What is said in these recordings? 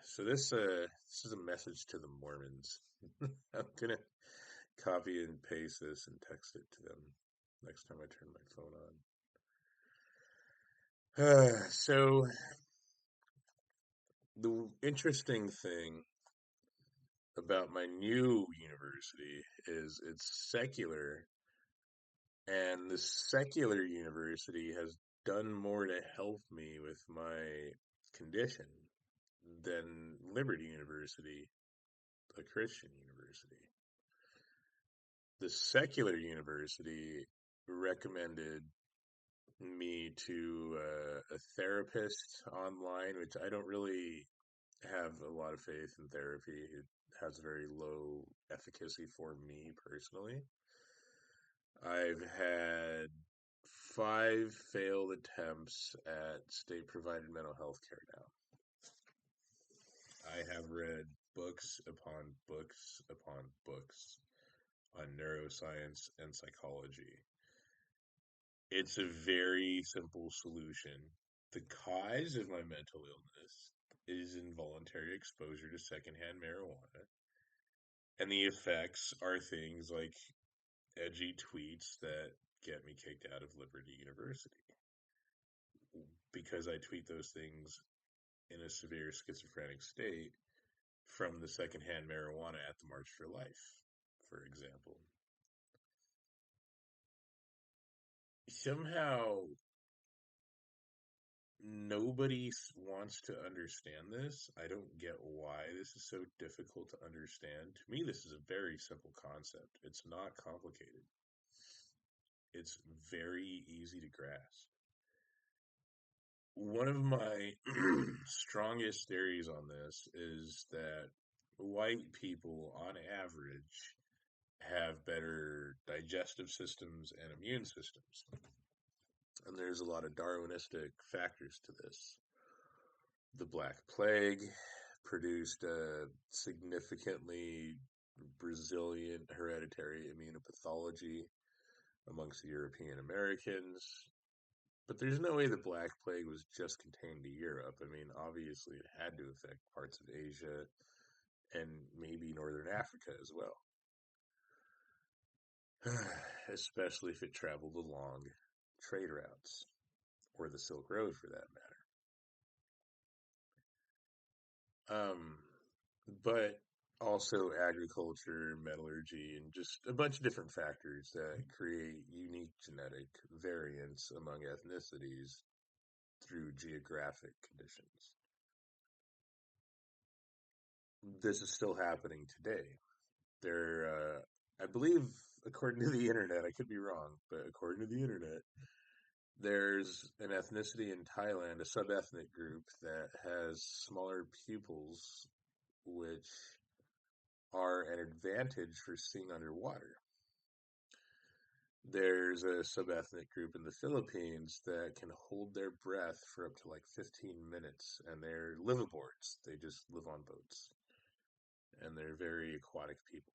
So this is a message to the Mormons. I'm gonna copy and paste this and text it to them next time I turn my phone on. So the interesting thing about my new university is it's secular, and the secular university has done more to help me with my condition than Liberty University, a Christian university. The secular university recommended me to a therapist online, which I don't really have a lot of faith in therapy. It has very low efficacy for me personally. I've had 5 failed attempts at state provided mental health care now. I have read books upon books upon books on neuroscience and psychology. It's a very simple solution. The cause of my mental illness is involuntary exposure to secondhand marijuana, and the effects are things like edgy tweets that get me kicked out of Liberty University because I tweet those things in a severe schizophrenic state from the secondhand marijuana at the March for Life, for example. Somehow nobody wants to understand this. I don't get why this is so difficult to understand. To me, this is a very simple concept. It's not complicated. It's very easy to grasp. One of my strongest theories on this is that white people, on average, have better digestive systems and immune systems. And there's a lot of Darwinistic factors to this. The Black Plague produced a significantly resilient hereditary immunopathology amongst the European Americans. But there's no way the Black Plague was just contained to Europe. I mean, obviously, it had to affect parts of Asia and maybe Northern Africa as well, especially if it traveled along trade routes or the Silk Road for that matter. But also agriculture, metallurgy, and just a bunch of different factors that create unique genetic variants among ethnicities through geographic conditions. This is still happening today. I believe, according to the internet, I could be wrong, but according to the internet, there's an ethnicity in Thailand, a sub-ethnic group that has smaller pupils, which are an advantage for seeing underwater. There's a sub-ethnic group in the Philippines that can hold their breath for up to like 15 minutes, and they're liveaboards. They just live on boats, and they're very aquatic people.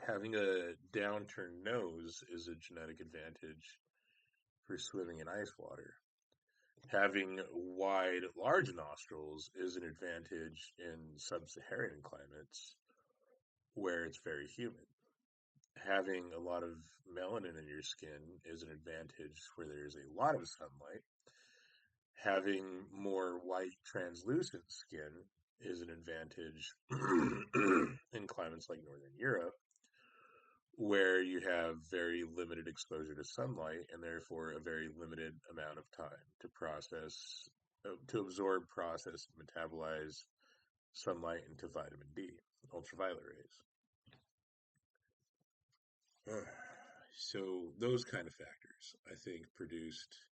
Having a downturned nose is a genetic advantage for swimming in ice water. Having wide, large nostrils is an advantage in sub-Saharan climates where it's very humid. Having a lot of melanin in your skin is an advantage where there's a lot of sunlight. Having more white, translucent skin is an advantage in climates like Northern Europe, where you have very limited exposure to sunlight and therefore a very limited amount of time to absorb, process, and metabolize sunlight into vitamin D, ultraviolet rays. So those kind of factors, I think, produced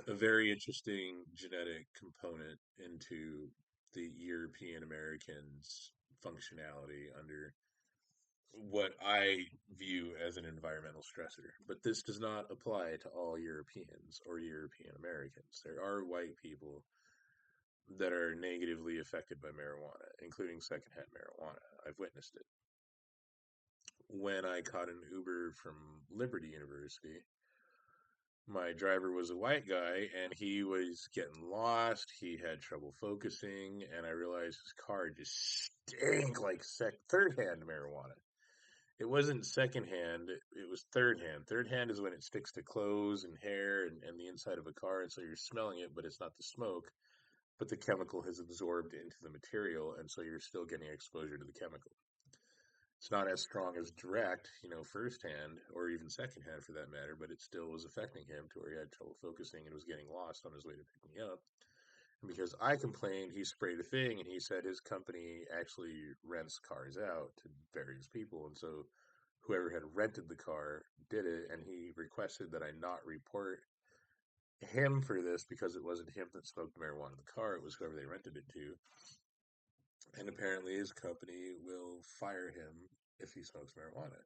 a very interesting genetic component into the European Americans' functionality under what I view as an environmental stressor. But this does not apply to all Europeans or European Americans. There are white people that are negatively affected by marijuana, including secondhand marijuana. I've witnessed it. When I caught an Uber from Liberty University, My driver was a white guy, and he was getting lost. He had trouble focusing, and I realized his car just stank like third-hand marijuana. It wasn't secondhand, it was third hand. Third hand is when it sticks to clothes and hair and the inside of a car, and so you're smelling it, but it's not the smoke, but the chemical has absorbed into the material, and so you're still getting exposure to the chemical. It's not as strong as direct, firsthand, or even secondhand for that matter, but it still was affecting him to where he had trouble focusing and was getting lost on his way to pick me up. And because I complained, he sprayed a thing, and he said his company actually rents cars out to various people, and so whoever had rented the car did it, and he requested that I not report him for this because it wasn't him that smoked marijuana in the car, it was whoever they rented it to. And apparently his company will fire him if he smokes marijuana.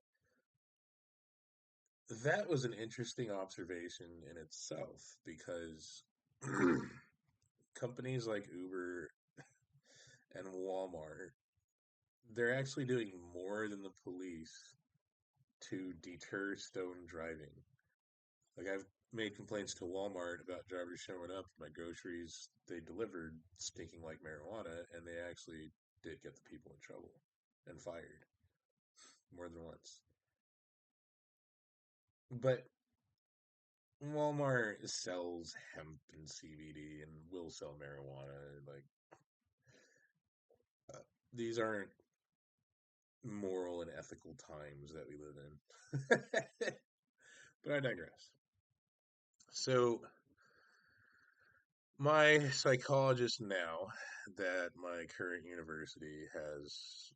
That was an interesting observation in itself because companies like Uber and Walmart, they're actually doing more than the police to deter stone driving. Like, I've made complaints to Walmart about drivers showing up. My groceries they delivered stinking like marijuana, and they actually did get the people in trouble and fired more than once. But Walmart sells hemp and CBD and will sell marijuana. Like, these aren't moral and ethical times that we live in. But I digress. So, my psychologist now that my current university has,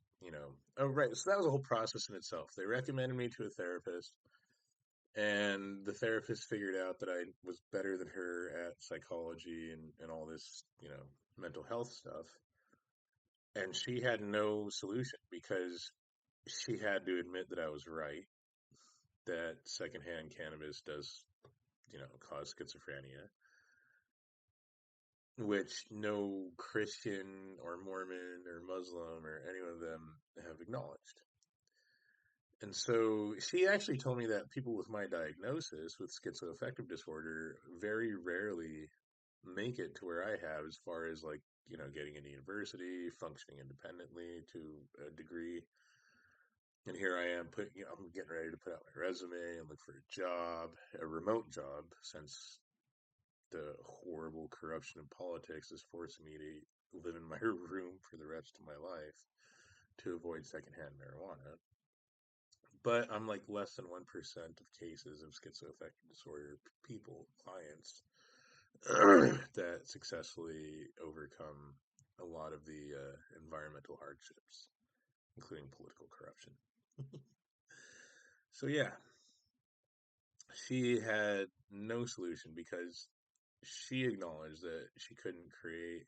oh, right. So that was a whole process in itself. They recommended me to a therapist, and the therapist figured out that I was better than her at psychology and all this, mental health stuff. And she had no solution because she had to admit that I was right, that secondhand cannabis does, cause schizophrenia, which no Christian or Mormon or Muslim or any of them have acknowledged. And so she actually told me that people with my diagnosis with schizoaffective disorder very rarely make it to where I have as far as like, getting into university, functioning independently to a degree. And here I am I'm getting ready to put out my resume and look for a job, a remote job, since the horrible corruption of politics is forcing me to live in my room for the rest of my life to avoid secondhand marijuana. But I'm like less than 1% of cases of schizoaffective disorder people, clients, that successfully overcome a lot of the environmental hardships, including political corruption. So, yeah, she had no solution because she acknowledged that she couldn't create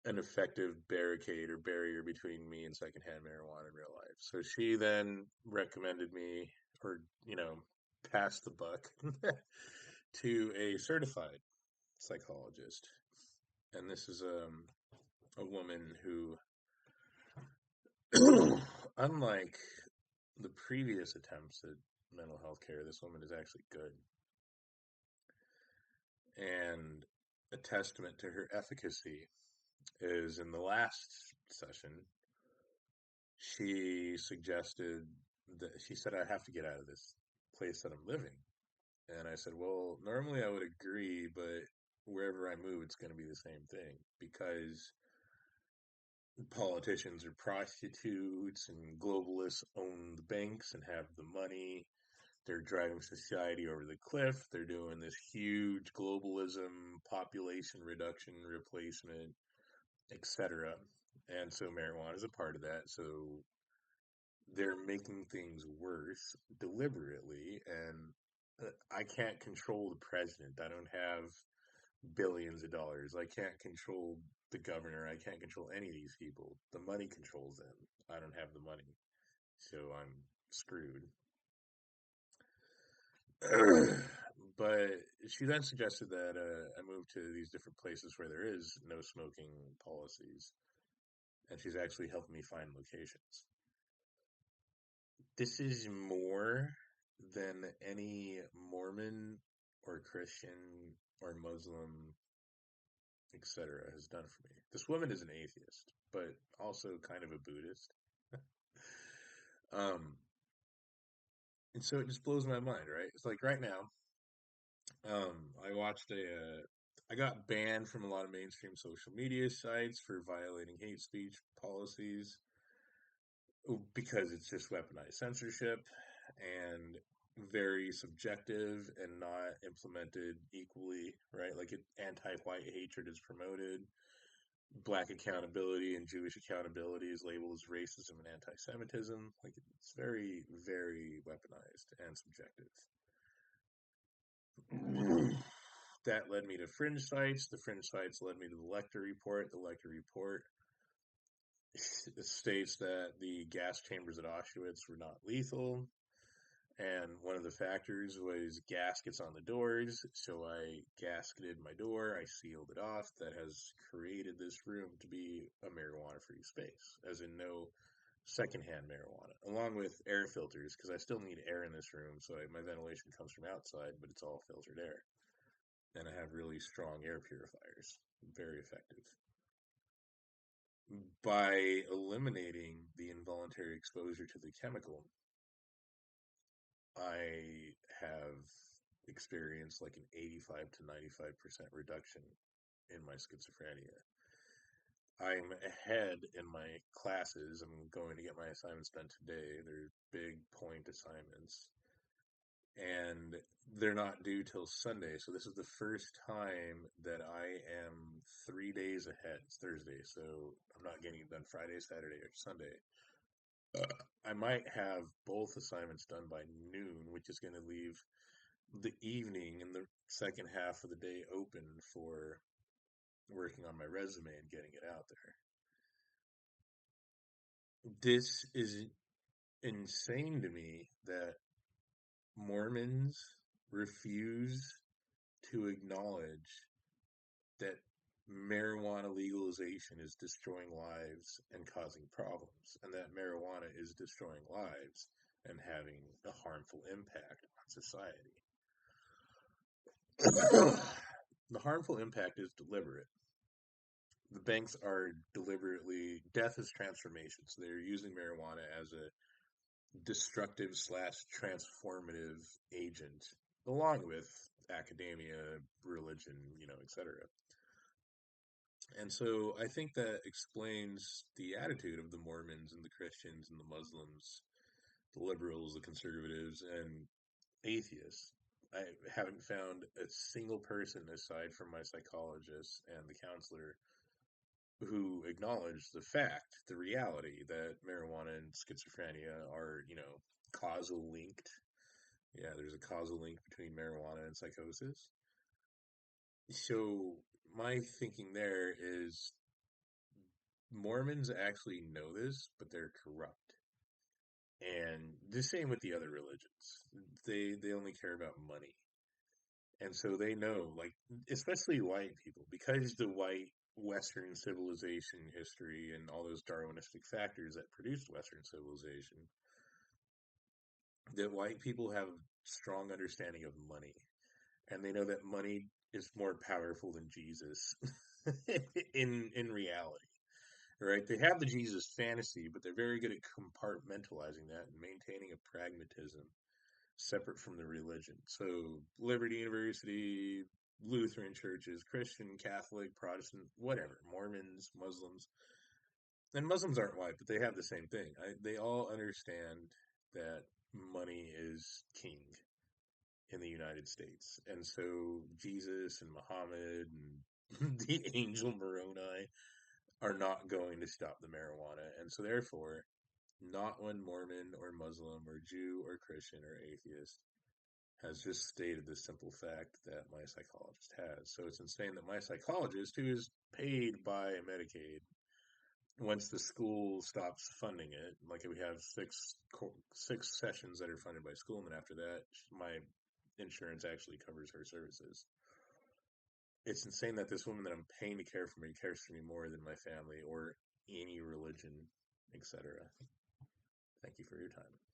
an effective barricade or barrier between me and secondhand marijuana in real life. So she then recommended me, or, passed the buck to a certified psychologist. And this is a woman who, unlike the previous attempts at mental health care, this woman is actually good. And a testament to her efficacy is in the last session, she suggested that she said, I have to get out of this place that I'm living. And I said, well, normally I would agree, but wherever I move, it's going to be the same thing because politicians are prostitutes and globalists own the banks and have the money. They're driving society over the cliff. They're doing this huge globalism, population reduction, replacement, etc. And so marijuana is a part of that. So they're making things worse deliberately. And I can't control the president. I don't have billions of dollars. I can't control the governor. I can't control any of these people. The money controls them. I don't have the money. So I'm screwed. But she then suggested that I move to these different places where there is no smoking policies. And she's actually helping me find locations. This is more than any Mormon or Christian or Muslim, etc., has done for me. This woman is an atheist, but also kind of a Buddhist. um, and so it just blows my mind, right? It's like right now, I watched I got banned from a lot of mainstream social media sites for violating hate speech policies because it's just weaponized censorship and very subjective and not implemented equally, right? Like anti-white hatred is promoted, black accountability and Jewish accountability is labeled as racism and anti-Semitism. Like it's very, very weaponized and subjective. That led me to fringe sites. The fringe sites led me to the Lecter report. The Lecter report states that the gas chambers at Auschwitz were not lethal. And one of the factors was gaskets on the doors. So I gasketed my door. I sealed it off. That has created this room to be a marijuana-free space, as in no secondhand marijuana, along with air filters, because I still need air in this room. So my ventilation comes from outside, but it's all filtered air. And I have really strong air purifiers. Very effective. By eliminating the involuntary exposure to the chemical, I have experienced like an 85 to 95% reduction in my schizophrenia. I'm ahead in my classes. I'm going to get my assignments done today. They're big point assignments. And they're not due till Sunday. So this is the first time that I am 3 days ahead. It's Thursday, so I'm not getting it done Friday, Saturday, or Sunday. I might have both assignments done by noon, which is going to leave the evening and the second half of the day open for working on my resume and getting it out there. This is insane to me that Mormons refuse to acknowledge that marijuana legalization is destroying lives and causing problems, and that marijuana is destroying lives and having a harmful impact on society. The harmful impact is deliberate. The banks are deliberately, death is transformation. So they're using marijuana as a destructive / transformative agent, along with academia, religion, etc. And so I think that explains the attitude of the Mormons and the Christians and the Muslims, the liberals, the conservatives, and atheists. I haven't found a single person aside from my psychologist and the counselor who acknowledge the fact, the reality that marijuana and schizophrenia are, causal linked. Yeah, there's a causal link between marijuana and psychosis. So my thinking there is Mormons actually know this, but they're corrupt. And the same with the other religions. They only care about money. And so they know, like, especially white people, because the white Western civilization history and all those Darwinistic factors that produced Western civilization, that white people have strong understanding of money. And they know that money is more powerful than Jesus in reality. Right? They have the Jesus fantasy, but they're very good at compartmentalizing that and maintaining a pragmatism separate from the religion. So, Liberty University, Lutheran churches, Christian, Catholic, Protestant, whatever, Mormons, Muslims. And Muslims aren't white, but they have the same thing. They all understand that money is king in the United States. And so, Jesus and Muhammad and the angel Moroni are not going to stop the marijuana. And so therefore, not one Mormon or Muslim or Jew or Christian or atheist has just stated the simple fact that my psychologist has. So it's insane that my psychologist, who is paid by Medicaid, once the school stops funding it, like we have six sessions that are funded by school, and then after that, my insurance actually covers her services. It's insane that this woman that I'm paying to care for me cares for me more than my family or any religion, etc. Thank you for your time.